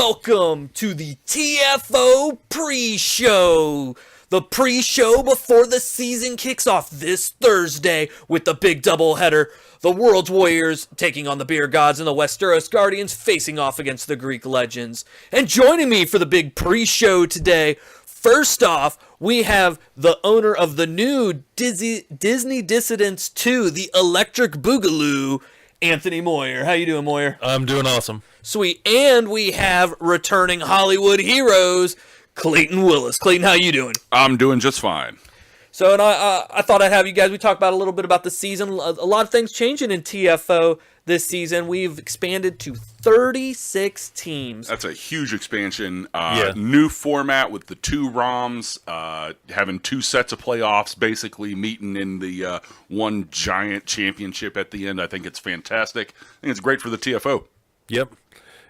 Welcome to the TFO pre-show. The pre-show before the season kicks off this Thursday with the big doubleheader. The World's Warriors taking on the Beer Gods and the Westeros Guardians facing off against the Greek Legends. And joining me for the big pre-show today, first off, we have the owner of the new Disney Dissidents 2, the Electric Boogaloo, Anthony Moyer. How you doing, Moyer? I'm doing awesome. Sweet. And we have returning Hollywood heroes, Clayton Willis. Clayton, how you doing? I'm doing just fine. So, and I thought I'd have you guys, we talked about a little bit about the season. A lot of things changing in TFO this season. We've expanded to 36 teams. That's a huge expansion. New format with the two ROMs, having two sets of playoffs, basically meeting in the one giant championship at the end. I think it's fantastic. I think it's great for the TFO. Yep.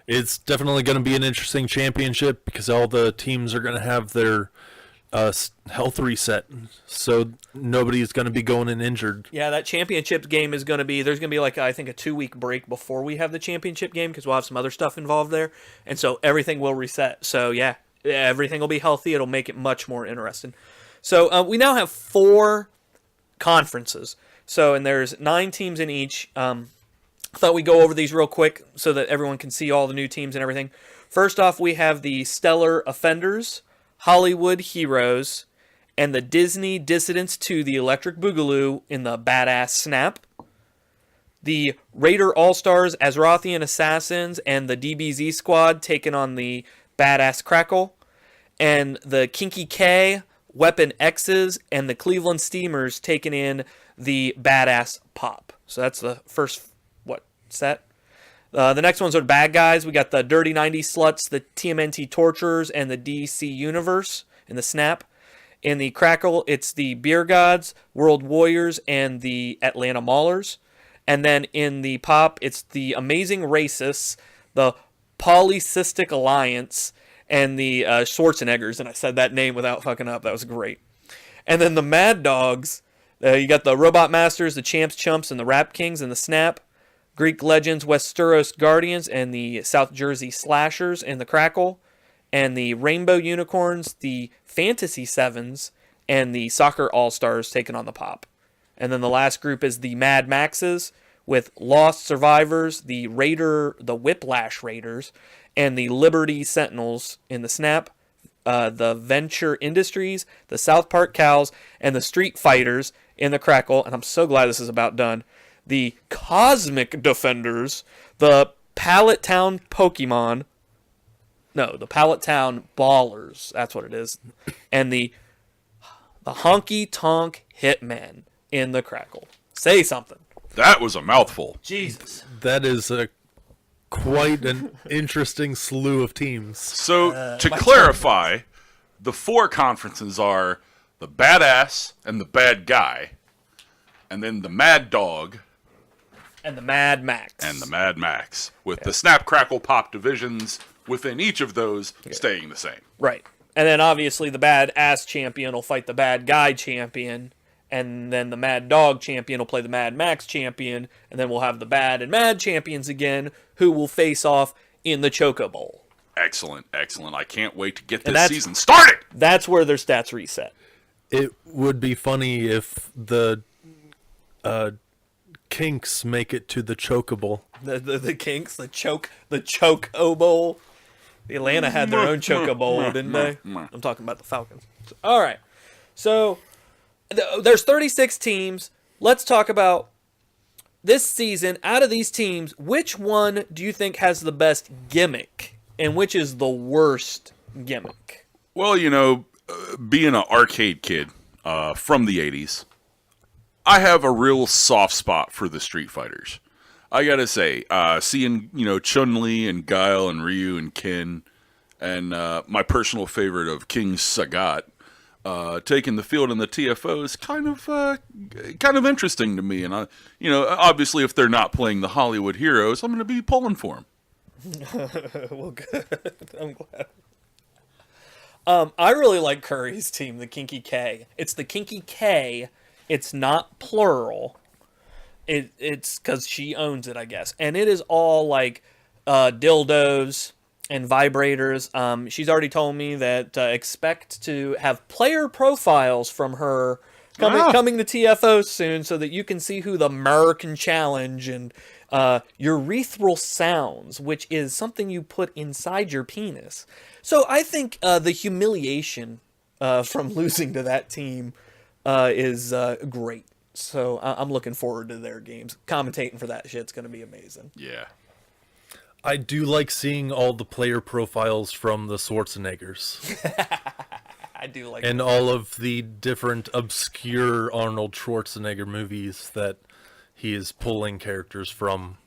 It's definitely going to be an interesting championship because all the teams are going to have their health reset, so nobody's going to be going in injured. Yeah, that championship game is going to be, there's going to be like, I think, a 2-week break before we have the championship game because we'll have some other stuff involved there, and so everything will reset. So yeah, everything will be healthy. It'll make it much more interesting. So we now have 4 conferences. So, and there's 9 teams in each. I thought we'd go over these real quick so that everyone can see all the new teams and everything. First off, we have the Stellar Offenders, Hollywood Heroes, and the Disney Dissidents 2, the Electric Boogaloo in the Badass Snap. The Raider All-Stars, Azerothian Assassins, and the DBZ Squad taking on the Badass Crackle. And the Kinky K, Weapon X's, and the Cleveland Steamers taking in the Badass Pop. So that's the first set. The next ones are bad guys. We got the Dirty 90 Sluts, the TMNT Torturers, and the DC Universe in the Snap. In the Crackle, it's the Beer Gods, World Warriors, and the Atlanta Maulers. And then in the Pop, it's the Amazing Racists, the Polycystic Alliance, and the Schwarzeneggers. And I said that name without fucking up. That was great. And then the Mad Dogs, you got the Robot Masters, the Champs Chumps, and the Rap Kings in the Snap. Greek Legends, Westeros Guardians, and the South Jersey Slashers in the Crackle, and the Rainbow Unicorns, the Fantasy Sevens, and the Soccer All-Stars taking on the Pop. And then the last group is the Mad Maxes with Lost Survivors, the Whiplash Raiders, and the Liberty Sentinels in the Snap, the Venture Industries, the South Park Cows, and the Street Fighters in the Crackle. And I'm so glad this is about done. The Cosmic Defenders, the Pallet Town Pokemon, the Pallet Town Ballers, that's what it is, and the Honky Tonk Hitmen in the Crackle. Say something. That was a mouthful. Jesus. That is quite an interesting slew of teams. So, to clarify, the 4 conferences are the Badass and the Bad Guy, and then the Mad Dog, and the Mad Max. with the Snap, Crackle, Pop divisions within each of those staying the same. Right. And then obviously the Bad Ass champion will fight the Bad Guy champion, and then the Mad Dog champion will play the Mad Max champion, and then we'll have the Bad and Mad champions again, who will face off in the Choco Bowl. Excellent. I can't wait to get this season started! That's where their stats reset. It would be funny if the Kinks make it to the Chocobo. The Kinks, the Choco Bowl. The Atlanta had their own Choco Bowl, didn't they? I'm talking about the Falcons. All right. So there's 36 teams. Let's talk about this season. Out of these teams, which one do you think has the best gimmick, and which is the worst gimmick? Well, being an arcade kid from the 80s, I have a real soft spot for the Street Fighters. I gotta say, seeing, Chun-Li and Guile and Ryu and Ken, and my personal favorite of King Sagat, taking the field in the TFO is kind of interesting to me. And obviously if they're not playing the Hollywood heroes, I'm gonna be pulling for them. Well, good. I'm glad. I really like Curry's team, the Kinky K. It's the Kinky K. It's not plural. It's because she owns it, I guess. And it is all like dildos and vibrators. She's already told me that expect to have player profiles from her coming to TFO soon, so that you can see who the American Challenge and urethral sounds, which is something you put inside your penis. So I think the humiliation from losing to that team is great. So I'm looking forward to their games. Commentating for that shit's going to be amazing. Yeah. I do like seeing all the player profiles from the Schwarzeneggers. I do like and all of the different obscure Arnold Schwarzenegger movies that he is pulling characters from.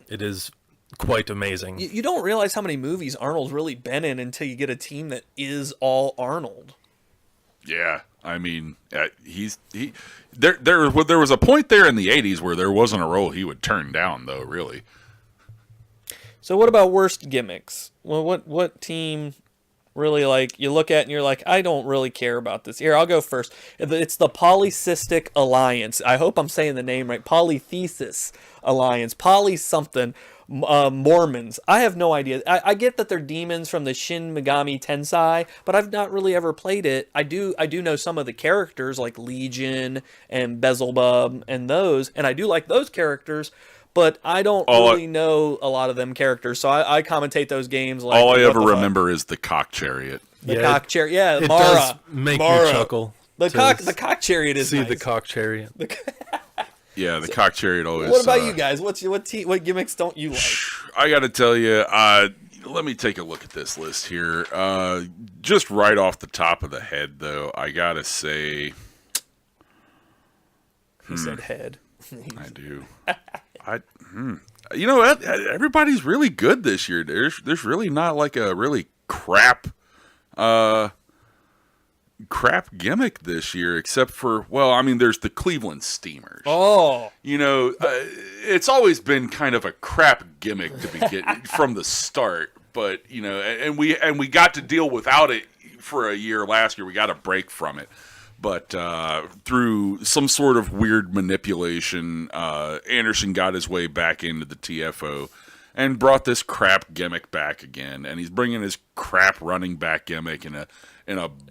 It is quite amazing. You don't realize how many movies Arnold's really been in until you get a team that is all Arnold. Yeah, I mean, there was a point there in the '80s where there wasn't a role he would turn down, though. Really. So what about worst gimmicks? Well, what team really, like, you look at and you're like, I don't really care about this. Here, I'll go first. It's the Polycystic Alliance. I hope I'm saying the name right. Polythesis Alliance. Poly something. Mormons. I have no idea. I get that they're demons from the Shin Megami Tensei, but I've not really ever played it. I do know some of the characters like Legion and Beelzebub and those, and I do like those characters, but I don't really know a lot of them characters, so I commentate those games like... All I ever remember is the Cock Chariot. The Cock Chariot, yeah, it Mara. does make Mara. me chuckle. The Cock Chariot is see nice. the Cock Chariot. Yeah, the Cock Chariot always... What about you guys? What gimmicks don't you like? I got to tell you, let me take a look at this list here. Just right off the top of the head, though, I got to say... He said head. I do. You know what? Everybody's really good this year. There's really not like a really crap gimmick this year, except for, well, I mean, there's the Cleveland Steamers. Oh, You know, it's always been kind of a crap gimmick to begin from the start, but you know, and we got to deal without it for a year last year. We got a break from it. But through some sort of weird manipulation, Anderson got his way back into the TFO and brought this crap gimmick back again. And he's bringing his crap running back gimmick in a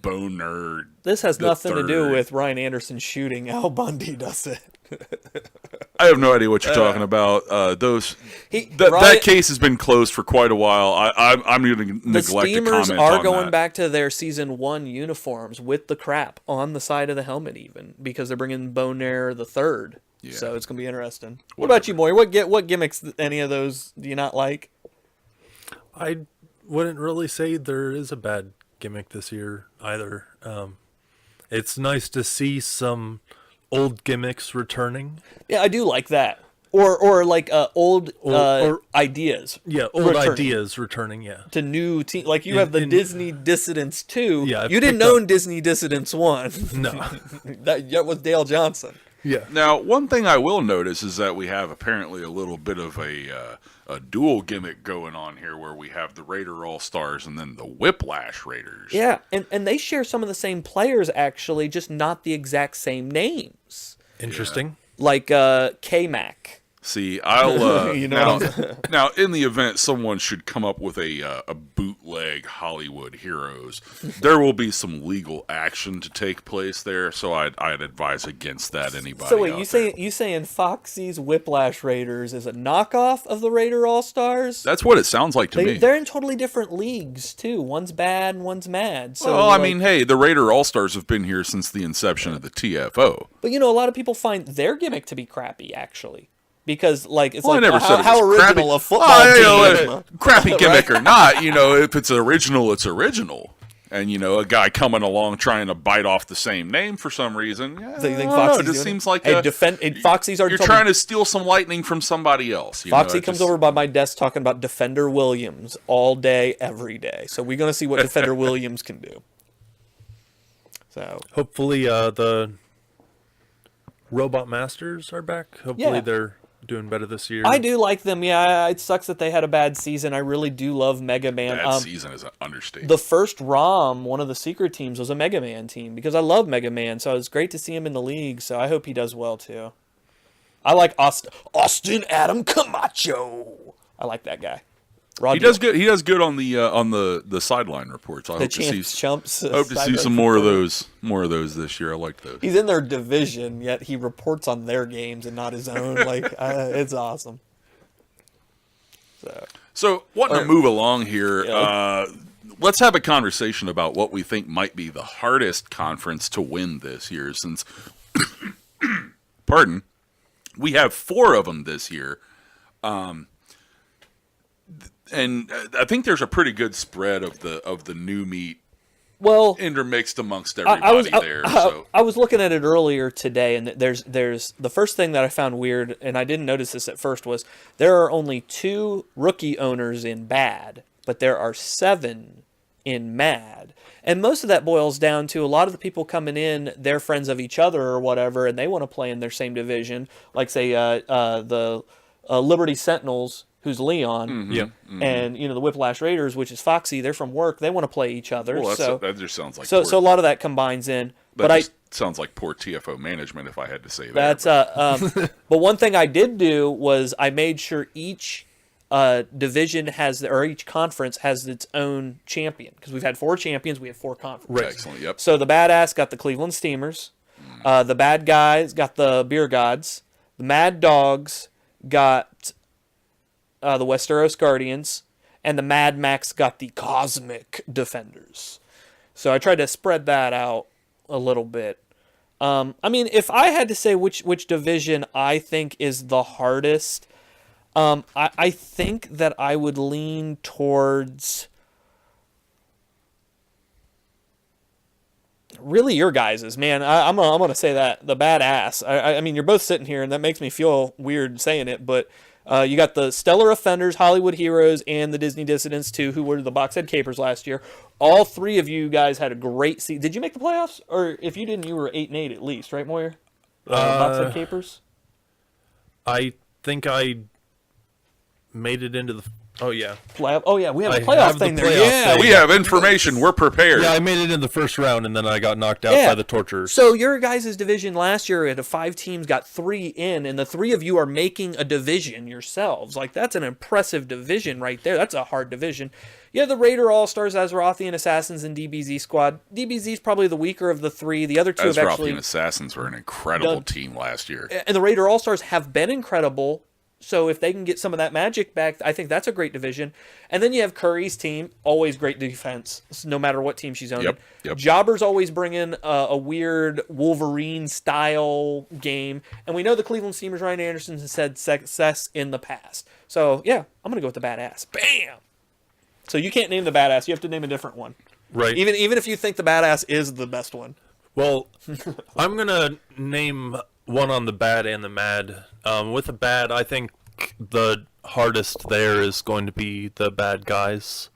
bone nerd. This has nothing to do with Ryan Anderson shooting Al Bundy, does it? I have no idea what you're talking about. That case has been closed for quite a while. I'm going to neglect to comment on that. The Steamers are going back to their season 1 uniforms with the crap on the side of the helmet, even because they're bringing Bonaire the third. Yeah. So it's going to be interesting. What about you, Maury? What gimmicks, any of those, do you not like? I wouldn't really say there is a bad gimmick this year either. It's nice to see some old gimmicks returning. Yeah, I do like that. Or like old ideas. Yeah, old ideas returning, yeah. To new team. Like you have the Disney Dissidents 2. Yeah, you didn't own Disney Dissidents 1. No. that was Dale Johnson. Yeah. Now, one thing I will notice is that we have apparently a little bit of a dual gimmick going on here, where we have the Raider All-Stars and then the Whiplash Raiders. Yeah, and they share some of the same players, actually, just not the exact same names. Interesting. Like K-Mac. See, I'll You know now in the event someone should come up with a bootleg Hollywood Heroes, there will be some legal action to take place there. So I'd advise against that. Anybody? So wait, you saying Foxy's Whiplash Raiders is a knockoff of the Raider All Stars? That's what it sounds like to me. They're in totally different leagues too. One's bad and one's mad. So well, I mean, hey, the Raider All Stars have been here since the inception of the TFO. But you know, a lot of people find their gimmick to be crappy, actually. Because, like, it's I never said how original a football team. Crappy gimmick or not, you know, if it's original, it's original. And, you know, a guy coming along trying to bite off the same name for some reason. Yeah, so you think Foxy's it just seems like Foxy's already you're trying to steal some lightning from somebody else. Foxy comes over by my desk talking about Defender Williams all day, every day. So we're going to see what Defender Williams can do. So hopefully the Robot Masters are back. Hopefully they're doing better this year. I do like them. Yeah, it sucks that they had a bad season. I really do love Mega Man. Bad season is an understatement. The first ROM, one of the secret teams, was a Mega Man team because I love Mega Man. So it's great to see him in the league. So I hope he does well too. I like Austin Adam Camacho. I like that guy. Raw He deal. does good. He does good on the sideline reports. I The hope to see. champs chumps. Hope to see some more of those. More of those this year. I like those. He's in their division, yet he reports on their games and not his own. Like it's awesome. So, wanting to move along here, Yeah. let's have a conversation about what we think might be the hardest conference to win this year. Since, pardon, we have 4 of them this year, and I think there's a pretty good spread of the new meat Well, intermixed amongst everybody there. So. I was looking at it earlier today, and there's the first thing that I found weird, and I didn't notice this at first, was there are only 2 rookie owners in bad, but there are 7 in mad. And most of that boils down to a lot of the people coming in, they're friends of each other or whatever, and they want to play in their same division. Like, say, the Liberty Sentinels, who's Leon, and the Whiplash Raiders, which is Foxy. They're from work. They want to play each other. Well, so that just sounds like so a lot of that combines in. That sounds like poor TFO management, if I had to say that. That's but one thing I did do was I made sure each division or each conference has its own champion, because we've had 4 champions, we have 4 conferences. Right. Excellent. Yep. So the Badass got the Cleveland Steamers, the Bad Guys got the Beer Gods, the Mad Dogs got the Westeros Guardians, and the Mad Max got the Cosmic Defenders. So I tried to spread that out a little bit. I mean, if I had to say which division I think is the hardest, I think that I would lean towards really your guys's, man. I'm gonna say that the Badass. I mean, you're both sitting here, and that makes me feel weird saying it, but you got the Stellar Offenders, Hollywood Heroes, and the Disney Dissidents too, who were the Boxhead Capers last year. All 3 of you guys had a great season. Did you make the playoffs? Or if you didn't, you were 8-8 at least, right, Moyer? Boxhead Capers. I think I made it into the. Oh yeah. Oh yeah, we have a I playoff have the thing there. playoff Yeah, thing. We have information. We're prepared. Yeah, I made it in the first round, and then I got knocked out by the Torturers. So your guys' division last year at 5 teams got 3 in, and the 3 of you are making a division yourselves. Like, that's an impressive division right there. That's a hard division. You have the Raider All-Stars, Azerothian Assassins, and DBZ Squad. DBZ's probably the weaker of the 3. The other 2 have actually... Azerothian Assassins were an incredible team last year. And the Raider All-Stars have been incredible. So if they can get some of that magic back, I think that's a great division. And then you have Curry's team, always great defense, no matter what team she's owning. Yep. Jobber's always bringing a weird Wolverine-style game. And we know the Cleveland Steamers, Ryan Anderson, has had success in the past. So, yeah, I'm going to go with the Badass. Bam! So you can't name the Badass. You have to name a different one. Right. Even if you think the Badass is the best one. Well, I'm going to name one on the bad and the mad. With the bad, I think the hardest there is going to be the Bad Guys.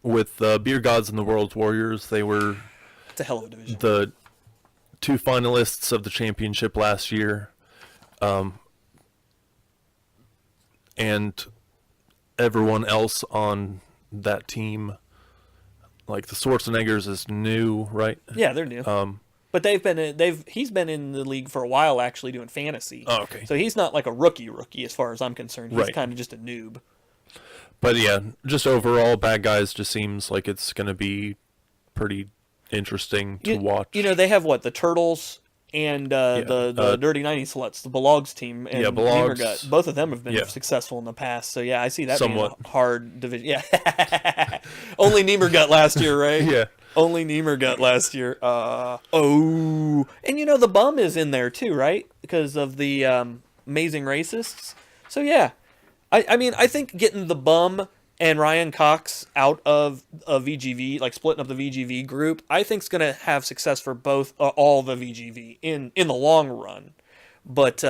With the Beer Gods and the World's Warriors, they were It's a hell of a division. the 2 finalists of the championship last year. And everyone else on that team, like the Schwarzeneggers, is new, right? Yeah, they're new. But he's been in the league for a while, actually, doing fantasy. Oh, okay. So he's not like a rookie as far as I'm concerned. He's Right. kind of just a noob. But yeah, just overall, Bad Guys just seems like it's going to be pretty interesting to watch. You know, they have what, the Turtles and the Dirty 90 Sluts, the Belogs team, and Belogs. Niemergut. Both of them have been Yeah. successful in the past. So yeah, I see that Somewhat. being a hard division. Yeah, only Niemergut last year, right? Yeah. Only Niemergut last year. And you know the Bum is in there too, right? Because of the Amazing Racists. So yeah, I mean, I think getting the Bum and Ryan Cox out of VGV, like splitting up the VGV group, I think is going to have success for both all the VGV in the long run. But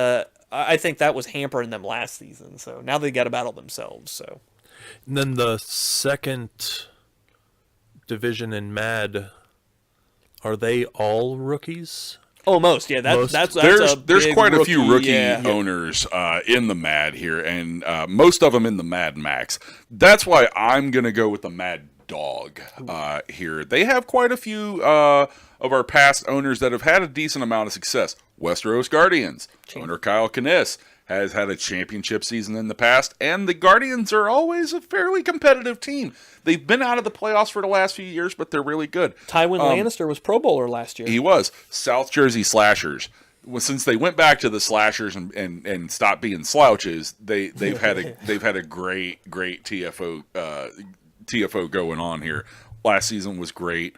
I think that was hampering them last season. So now they got to battle themselves. So. And then the second division in Mad, are they all rookies? Almost, yeah. That's There's big quite a few rookie yeah. owners in the Mad here, and most of them in the Mad Max. That's why I'm going to go with the Mad Dog here. They have quite a few of our past owners that have had a decent amount of success. Westeros Guardians. Owner Kyle Kinnis has had a championship season in the past, and the Guardians are always a fairly competitive team. They've been out of the playoffs for the last few years, but they're really good. Tywin Lannister was Pro Bowler last year. He was. South Jersey Slashers. Well, since they went back to the slashers and stopped being slouches, they've had a great TFO going on here. Last season was great.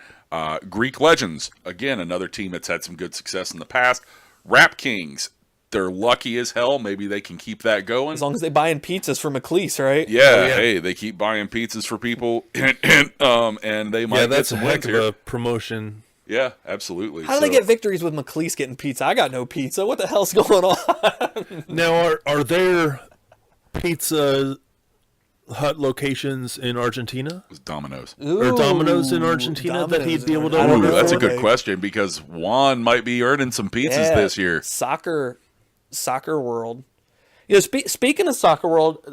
Greek Legends, again, another team that's had some good success in the past. Rap Kings, they're lucky as hell. Maybe they can keep that going. As long as they buying pizzas for McLeese, right? Yeah, hey, they keep buying pizzas for people, and they might that's get some a heck wins of here. a promotion. Yeah, absolutely. How do they get victories with McLeese getting pizza? I got no pizza. What the hell's going on? Now, are there Pizza Hut locations in Argentina? It was Domino's. Or Domino's in Argentina that he'd be able to Ooh, order that's a for? good question because Juan might be earning some pizzas this year. Soccer world. Speaking of soccer world,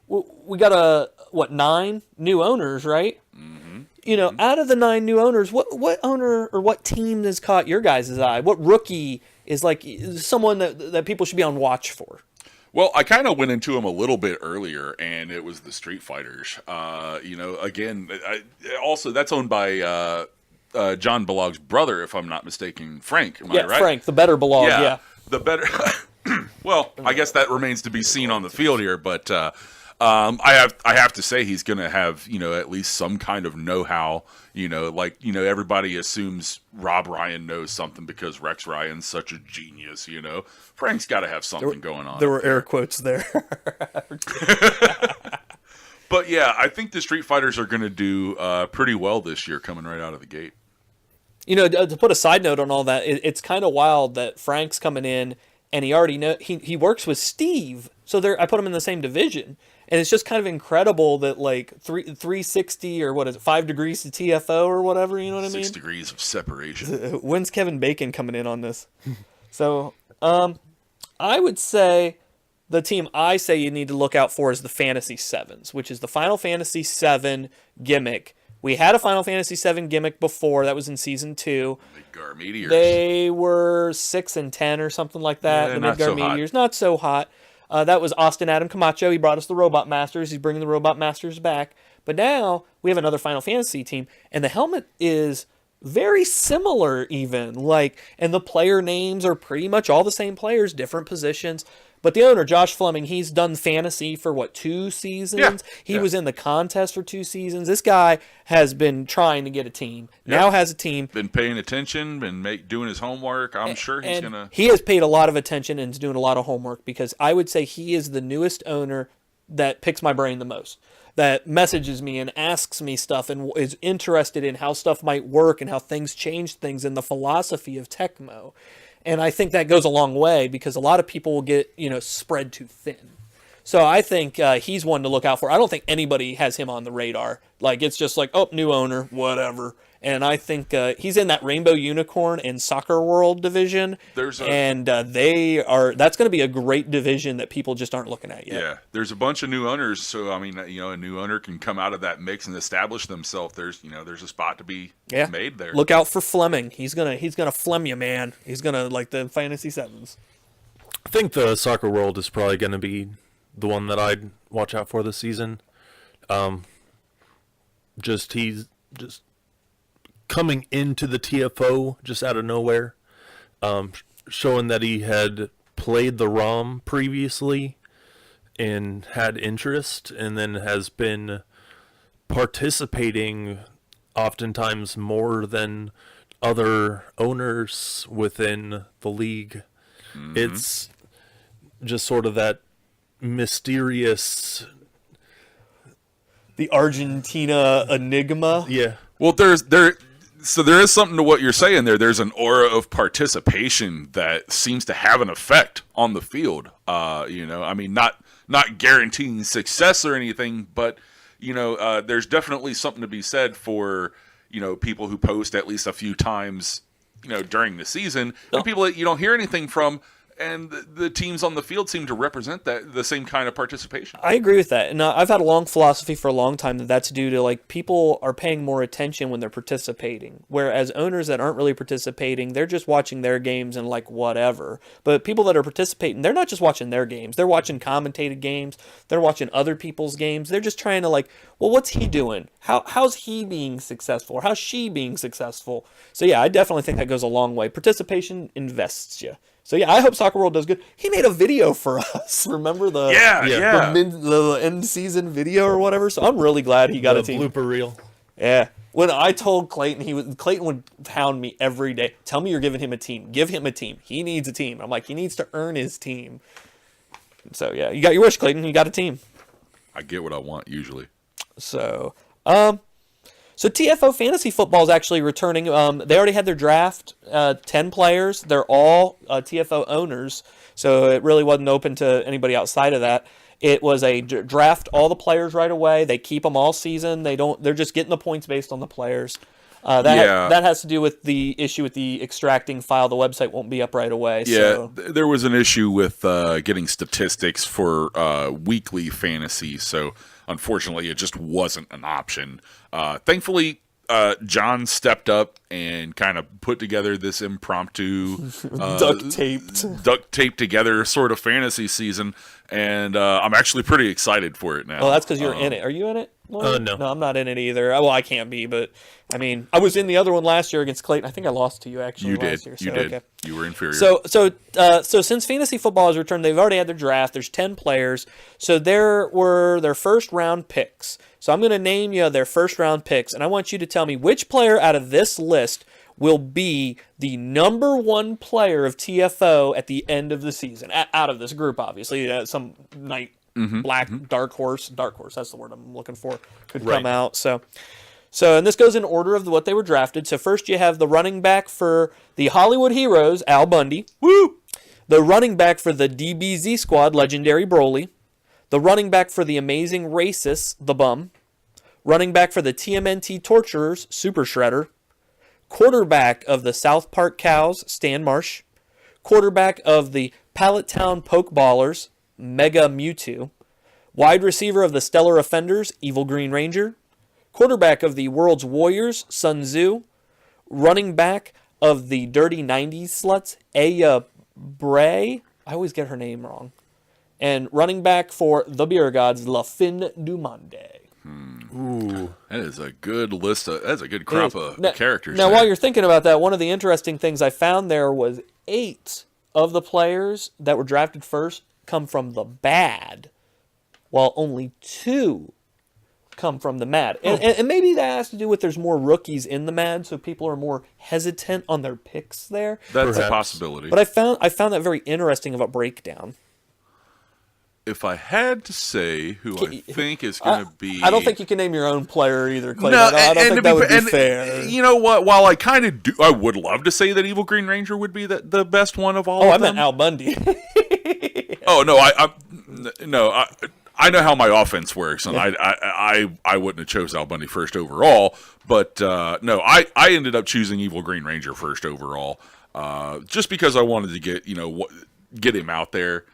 we got 9 new owners, right? Mm-hmm. Out of the 9 new owners, what owner or what team has caught your guys' eye? What rookie is like someone that people should be on watch for? Well, I kind of went into them a little bit earlier, and it was the Street Fighters. Again, also that's owned by John Balog's brother, if I'm not mistaken, Frank. Am I right? Frank, the better Balog. Yeah. The better. Well, I guess that remains to be seen on the field here, but I have to say he's going to have at least some kind of know-how. Everybody assumes Rob Ryan knows something because Rex Ryan's such a genius. Frank's got to have something going on. There were air quotes there. But yeah, I think the Street Fighters are going to do pretty well this year, coming right out of the gate. To put a side note on all that, it's kind of wild that Frank's coming in and he already he works with Steve, so I put him in the same division, and it's just kind of incredible that 360 or what is it, 5 degrees to TFO or whatever, you know what I mean? 6 degrees of separation. When's Kevin Bacon coming in on this? So, I would say the team I say you need to look out for is the Fantasy Sevens, which is the Final Fantasy VII gimmick. We had a Final Fantasy VII gimmick before. That was in Season 2. Midgar Meteors. They were 6-10 or something like that. Yeah, the not Midgar so Meteors. Not so hot. That was Austin Adam Camacho. He brought us the Robot Masters. He's bringing the Robot Masters back. But now we have another Final Fantasy team. And the helmet is very similar even. And the player names are pretty much all the same players, different positions. But the owner, Josh Fleming, he's done fantasy for 2 seasons? Yeah. He was in the contest for 2 seasons. This guy has been trying to get a team. Now has a team. Been paying attention, been doing his homework. I'm sure he's going to... He has paid a lot of attention and is doing a lot of homework because I would say he is the newest owner that picks my brain the most. That messages me and asks me stuff and is interested in how stuff might work and how things change things and the philosophy of Tecmo. And I think that goes a long way because a lot of people will get, spread too thin. So I think he's one to look out for. I don't think anybody has him on the radar. It's just new owner, whatever. And I think he's in that Rainbow Unicorn and Soccer World division. That's going to be a great division that people just aren't looking at yet. Yeah, there's a bunch of new owners. So, a new owner can come out of that mix and establish themselves. There's a spot to be made there. Look out for Fleming. He's gonna Flem you, man. He's gonna like the Fantasy Sevens. I think the Soccer World is probably going to be the one that I'd watch out for this season. He's just coming into the TFO just out of nowhere, showing that he had played the ROM previously and had interest, and then has been participating oftentimes more than other owners within the league. Mm-hmm. It's just sort of that mysterious... The Argentina enigma. Yeah. Well, there is something to what you're saying there. There's an aura of participation that seems to have an effect on the field. Not guaranteeing success or anything, but there's definitely something to be said for people who post at least a few times during the season, and people that you don't hear anything from. and the teams on the field seem to represent the same kind of participation. I agree with that, and I've had a long philosophy for a long time that that's due to like people are paying more attention when they're participating, whereas owners that aren't really participating, they're just watching their games and like whatever. But people that are participating, they're not just watching their games; they're watching commentated games, they're watching other people's games. They're just trying to like, well, what's he doing? How's he being successful? Or how's she being successful? So yeah, I definitely think that goes a long way. Participation invests you. So yeah, I hope Soccer World does good. He made a video for us. Remember the the end season video or whatever? So I'm really glad he got a team. Blooper reel. Yeah. When I told Clayton, Clayton would hound me every day. Tell me you're giving him a team. Give him a team. He needs a team. I'm like, he needs to earn his team. So yeah, you got your wish, Clayton. You got a team. I get what I want usually. So So TFO Fantasy Football is actually returning. They already had their draft, 10 players. They're all TFO owners, so it really wasn't open to anybody outside of that. It was a draft all the players right away. They keep them all season. They're just getting the points based on the players. That has to do with the issue with the extracting file. The website won't be up right away. Yeah, so. There was an issue with getting statistics for weekly fantasy, so unfortunately it just wasn't an option. Thankfully, John stepped up and kind of put together this impromptu duct taped together sort of fantasy season, and I'm actually pretty excited for it now. Well, that's because you're in it. Are you in it? No. No, I'm not in it either. Well, I can't be, but I mean, I was in the other one last year against Clayton. I think I lost to you actually. You last did. Year, You so, did. Okay. You were inferior. So since fantasy football has returned, they've already had their draft. There's 10 players. So there were their first round picks. So I'm going to name you their first round picks, and I want you to tell me which player out of this list will be the number one player of TFO at the end of the season. Out of this group, obviously, some night black dark horse. That's the word I'm looking for. Could come out. So and this goes in order of what they were drafted. So first you have the running back for the Hollywood Heroes, Al Bundy. Woo! The running back for the DBZ squad, legendary Broly. The running back for the Amazing Racists, the Bum. Running back for the TMNT Torturers, Super Shredder. Quarterback of the South Park Cows, Stan Marsh. Quarterback of the Pallet Town Pokeballers, Mega Mewtwo. Wide receiver of the Stellar Offenders, Evil Green Ranger. Quarterback of the World's Warriors, Sun Tzu. Running back of the Dirty 90s Sluts, Aya Bray. I always get her name wrong. And running back for the Beer Gods, La Fin du Monde. Ooh, that is a good list. That's a good crop of characters. Now, while you're thinking about that, one of the interesting things I found there was 8 of the players that were drafted first come from the bad, while only 2 come from the mad. And maybe that has to do with there's more rookies in the mad, so people are more hesitant on their picks there. That's a possibility. But I found that very interesting of a breakdown. If I had to say who I think is going to be... I don't think you can name your own player either, Clay. No, I don't think that would be fair. You know what? While I kind of do... I would love to say that Evil Green Ranger would be the best one of all of them. Oh, I meant Al Bundy. Oh, no, I know how my offense works, and I wouldn't have chose Al Bundy first overall, but no, I ended up choosing Evil Green Ranger first overall, just because I wanted to get him out there.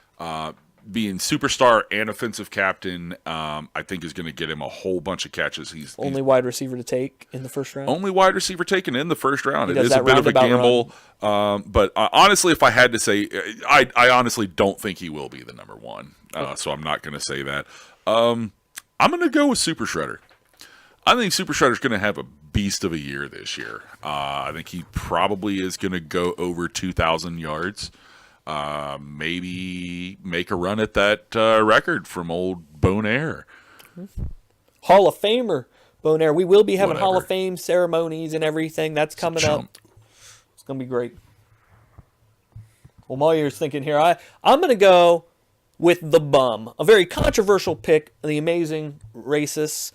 Being superstar and offensive captain, I think is going to get him a whole bunch of catches. He's only wide receiver to take in the first round. Only wide receiver taken in the first round. It is a bit of a gamble, but honestly, if I had to say, I honestly don't think he will be the number one. So I'm not going to say that. I'm going to go with Super Shredder. I think Super Shredder's going to have a beast of a year this year. I think he probably is going to go over 2,000 yards. Maybe make a run at that record from old Bonaire. Hall of Famer Bonaire. We will be having Hall of Fame ceremonies and everything. That's coming up. It's going to be great. Well, Moyer's thinking here. I'm going to go with the Bum. A very controversial pick. The Amazing Racists.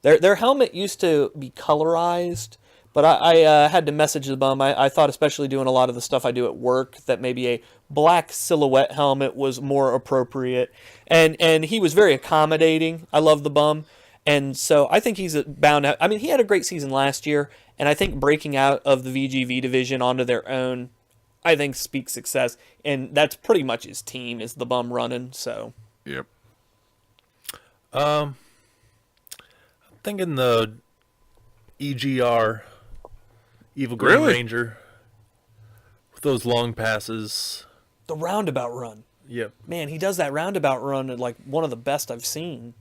Their helmet used to be colorized. But I had to message the Bum. I thought, especially doing a lot of the stuff I do at work, that maybe a black silhouette helmet was more appropriate. And he was very accommodating. I love the Bum. And so I think he's bound to... I mean, he had a great season last year. And I think breaking out of the VGV division onto their own I think speaks success, and that's pretty much his team is the bum running. So Yep. Thinking the EGR, Evil Green Really? Ranger, with those long passes. the roundabout run, Yep. man, he does that roundabout run at like one of the best I've seen.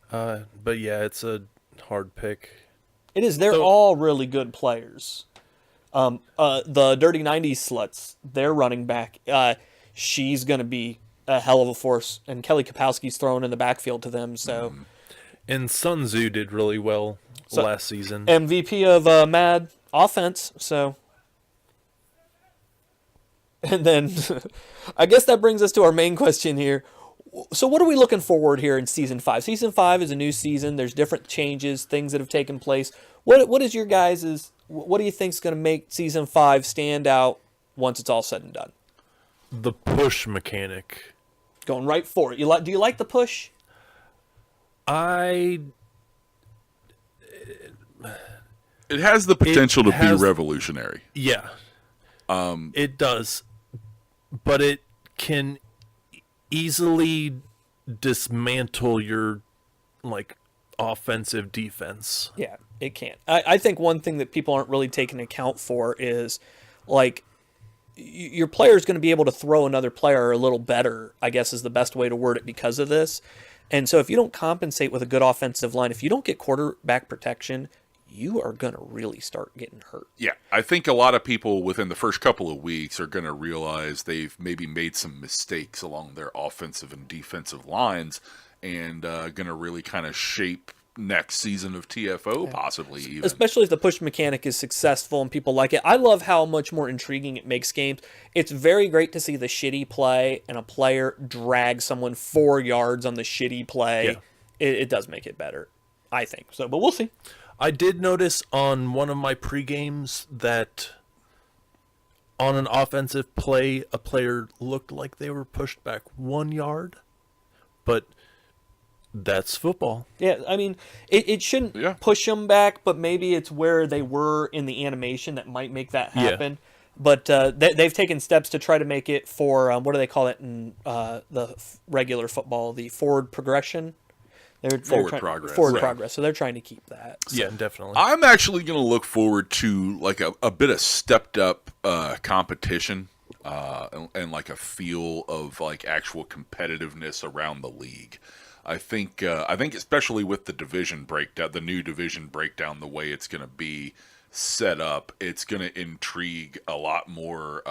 But yeah, it's a hard pick. It is. They're So- all really good players. The Dirty 90s sluts, their running back, she's going to be a hell of a force. And Kelly Kapowski's throwing in the backfield to them. So And Sun Tzu did really well last season. MVP of Mad Offense. So, and then I guess that brings us to our main question here. So what are we looking forward here in season 5? Season 5 is a new season. There's different changes, things that have taken place. What is your guys' what do you think is going to make season 5 stand out once it's all said and done? The push mechanic. Going right for it. Do you like the push? It has the potential to be revolutionary. Yeah. It does. But it can easily dismantle your offensive defense. Yeah, it can. I think one thing that people aren't really taking account for is your player is going to be able to throw another player a little better, I guess is the best way to word it because of this. And so if you don't compensate with a good offensive line, if you don't get quarterback protection, you are going to really start getting hurt. Yeah, I think a lot of people within the first couple of weeks are going to realize they've maybe made some mistakes along their offensive and defensive lines and going to really kind of shape next season of TFO, possibly even. Especially if the push mechanic is successful and people like it. I love how much more intriguing it makes games. It's very great to see the shitty play and a player drag someone 4 yards on the shitty play. Yeah. It does make it better, I think. So, but we'll see. I did notice on one of my pre-games that on an offensive play, a player looked like they were pushed back 1 yard, but that's football. Yeah, I mean, it shouldn't push them back, but maybe it's where they were in the animation that might make that happen. Yeah. But they've taken steps to try to make it for, what do they call it in the regular football, the forward progression? Forward progress. Forward progress. So they're trying to keep that. So. Yeah, definitely. I'm actually going to look forward to a bit of stepped up competition and a feel of actual competitiveness around the league. I think especially with the division breakdown, the new division breakdown, the way it's going to be set up, it's going to intrigue a lot more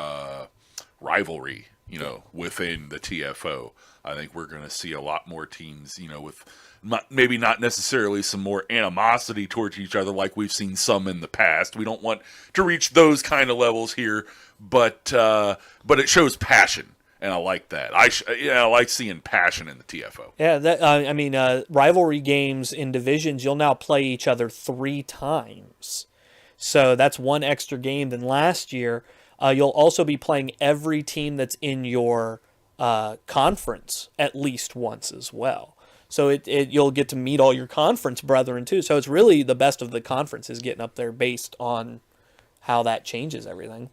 rivalry, within the TFO. I think we're going to see a lot more teams, with maybe not necessarily some more animosity towards each other like we've seen some in the past. We don't want to reach those kind of levels here, but it shows passion. And I like that. I like seeing passion in the TFO. Yeah, rivalry games in divisions, you'll now play each other 3 times. So that's 1 extra game than last year. You'll also be playing every team that's in your conference at least once as well. So you'll get to meet all your conference brethren too. So it's really the best of the conferences getting up there based on how that changes everything.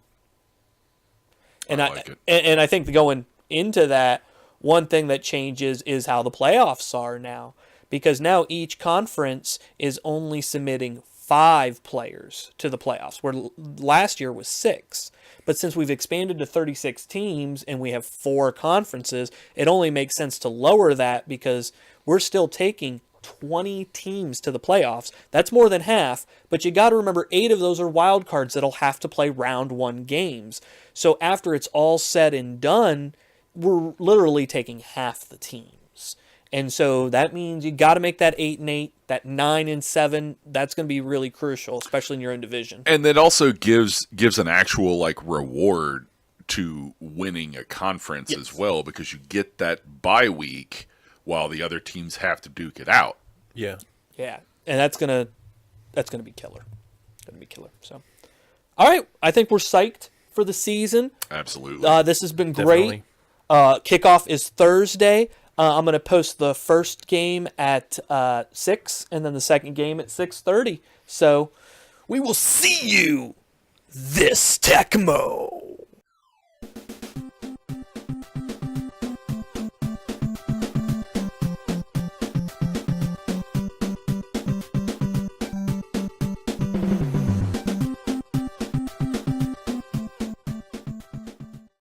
And I think going into that, one thing that changes is how the playoffs are now. Because now each conference is only submitting 5 players to the playoffs, where last year was 6. But since we've expanded to 36 teams and we have 4 conferences, it only makes sense to lower that because we're still taking 20 teams to the playoffs. That's more than half, but you got to remember 8 of those are wild cards that'll have to play round 1 games. So after it's all said and done, we're literally taking half the teams. And so that means you got to make that 8-8, that 9-7. That's going to be really crucial, especially in your own division. And that also gives an actual reward to winning a conference as well, because you get that bye week while the other teams have to duke it out. Yeah. Yeah. And that's gonna be killer. Gonna be killer. So all right. I think we're psyched for the season. Absolutely. This has been great. Kickoff is Thursday. I'm going to post the first game at 6 and then the second game at 6:30. So we will see you This Tecmo.